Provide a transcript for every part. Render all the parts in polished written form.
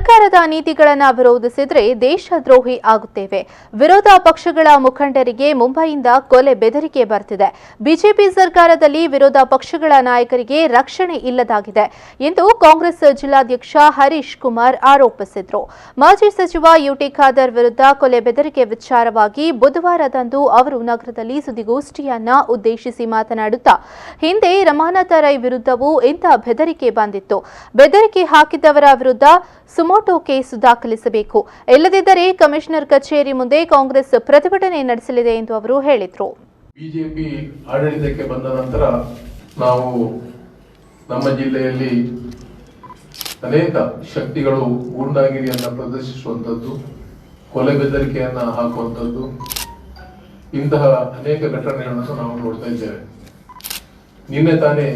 ಸರ್ಕಾರದ ನೀತಿಗಳನ್ನು ವಿರೋಧಿಸಿದರೆ ದೇಶದ್ರೋಹಿ ಆಗುತ್ತೇವೆ. ವಿರೋಧ ಪಕ್ಷಗಳ ಮುಖಂಡರಿಗೆ ಮುಂಬೈಯಿಂದ ಕೊಲೆ ಬೆದರಿಕೆ ಬರ್ತಿದೆ. ಬಿಜೆಪಿ ಸರ್ಕಾರದಲ್ಲಿ ವಿರೋಧ ಪಕ್ಷಗಳ ನಾಯಕರಿಗೆ ರಕ್ಷಣೆ ಇಲ್ಲದಾಗಿದೆ ಎಂದು ಕಾಂಗ್ರೆಸ್ ಜಿಲ್ಲಾಧ್ಯಕ್ಷ ಹರೀಶ್ಕುಮಾರ್ ಆರೋಪಿಸಿದರು. ಮಾಜಿ ಸಚಿವ ಯುಟಿ ಖಾದರ್ ವಿರುದ್ಧ ಕೊಲೆ ಬೆದರಿಕೆ ವಿಚಾರವಾಗಿ ಬುಧವಾರದಂದು ಅವರು ನಗರದಲ್ಲಿ ಸುದ್ದಿಗೋಷ್ಠಿಯನ್ನ ಉದ್ದೇಶಿಸಿ ಮಾತನಾಡುತ್ತಾ, ಹಿಂದೆ ರಮಾನಾಥ ರೈ ವಿರುದ್ಧವೂ ಇಂಥ ಬೆದರಿಕೆ ಬಂದಿತ್ತು. ಬೆದರಿಕೆ ಹಾಕಿದವರ ವಿರುದ್ಧ ಸುಮೋಟೋ ಕೇಸ್ ದಾಖಲಿಸಬೇಕು, ಇಲ್ಲದಿದ್ದರೆ ಕಮಿಷನರ್ ಕಚೇರಿ ಮುಂದೆ ಕಾಂಗ್ರೆಸ್ ಪ್ರತಿಭಟನೆ ನಡೆಸಲಿದೆ ಎಂದು ಅವರು ಹೇಳಿದರು. ಬಿಜೆಪಿ ಆಡಳಿತಕ್ಕೆ ಬಂದ ನಂತರ ನಾವು ನಮ್ಮ ಜಿಲ್ಲೆಯಲ್ಲಿ ಅನೇಕ ಶಕ್ತಿಗಳು ಗೂಂಡಾಗಿರಿಯನ್ನು ಪ್ರದರ್ಶಿಸುವಂಥದ್ದು, ಕೊಲೆ ಬೆದರಿಕೆಯನ್ನು ಹಾಕುವಂಥದ್ದು, ಇಂತಹ ಅನೇಕ ಘಟನೆಗಳನ್ನು ನಾವು ನೋಡ್ತಾ ಇದ್ದೇವೆ. ನಿನ್ನೆ ತಾನೇ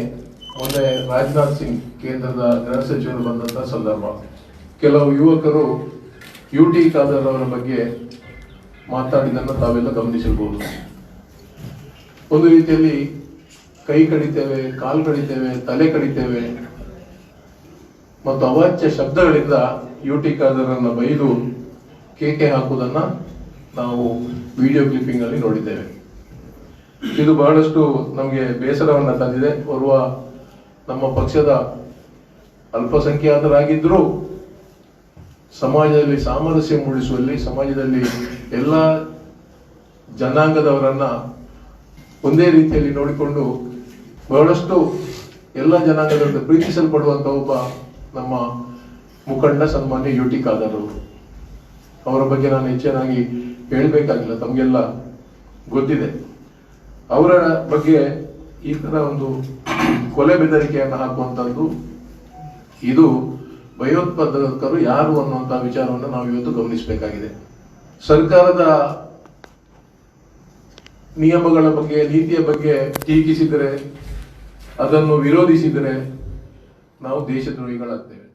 ಮೊನ್ನೆ ರಾಜನಾಥ್ ಸಿಂಗ್ ಕೇಂದ್ರದ ಗೃಹ ಸಚಿವರು ಬಂದಂತಹ ಸಂದರ್ಭ, ಕೆಲವು ಯುವಕರು ಯುಟಿ ಖಾದರ್ ಅವರ ಬಗ್ಗೆ ಮಾತಾಡಿದ್ದನ್ನು ತಾವೆಲ್ಲ ಗಮನಿಸಿರ್ಬೋದು. ಒಂದು ರೀತಿಯಲ್ಲಿ ಕೈ ಕಡಿತೇವೆ, ಕಾಲು ಕಡಿತೇವೆ, ತಲೆ ಕಡಿತೇವೆ ಮತ್ತು ಅವಾಚ್ಯ ಶಬ್ದಗಳಿಂದ ಯುಟಿ ಖಾದರ್ ಅನ್ನು ಬೈದು ಕೇಕೆ ಹಾಕುವುದನ್ನ ನಾವು ವಿಡಿಯೋ ಕ್ಲಿಪ್ಪಿಂಗ್ ಅಲ್ಲಿ ನೋಡಿದ್ದೇವೆ. ಇದು ಬಹಳಷ್ಟು ನಮಗೆ ಬೇಸರವನ್ನ ತಂದಿದೆ. ಓರ್ವ ನಮ್ಮ ಪಕ್ಷದ ಅಲ್ಪಸಂಖ್ಯಾತರಾಗಿದ್ದರೂ ಸಮಾಜದಲ್ಲಿ ಸಾಮರಸ್ಯ ಮೂಡಿಸುವಲ್ಲಿ, ಸಮಾಜದಲ್ಲಿ ಎಲ್ಲ ಜನಾಂಗದವರನ್ನ ಒಂದೇ ರೀತಿಯಲ್ಲಿ ನೋಡಿಕೊಂಡು ಬಹಳಷ್ಟು ಎಲ್ಲ ಜನಾಂಗದಿಂದ ಪ್ರೀತಿಸಲ್ಪಡುವಂತ ಒಬ್ಬ ನಮ್ಮ ಮುಖಂಡ ಸನ್ಮಾನ್ಯ ಯುಟಿ ಖಾದರ್ ಅವರು. ಅವರ ಬಗ್ಗೆ ನಾನು ಹೆಚ್ಚಾಗಿ ಹೇಳಬೇಕಾಗಿಲ್ಲ, ತಮಗೆಲ್ಲ ಗೊತ್ತಿದೆ. ಅವರ ಬಗ್ಗೆ ಈ ತರ ಒಂದು ಕೊಲೆ ಬೆದರಿಕೆಯನ್ನು ಹಾಕುವಂತದ್ದು, ಇದು ಭಯೋತ್ಪಾದಕರು ಯಾರು ಅನ್ನುವಂತಹ ವಿಚಾರವನ್ನು ನಾವು ಇವತ್ತು ಗಮನಿಸಬೇಕಾಗಿದೆ. ಸರ್ಕಾರದ ನಿಯಮಗಳ ಬಗ್ಗೆ, ನೀತಿಯ ಬಗ್ಗೆ ಟೀಕಿಸಿದರೆ, ಅದನ್ನು ವಿರೋಧಿಸಿದರೆ ನಾವು ದೇಶದ್ರೋಹಿಗಳಾಗ್ತೇವೆ.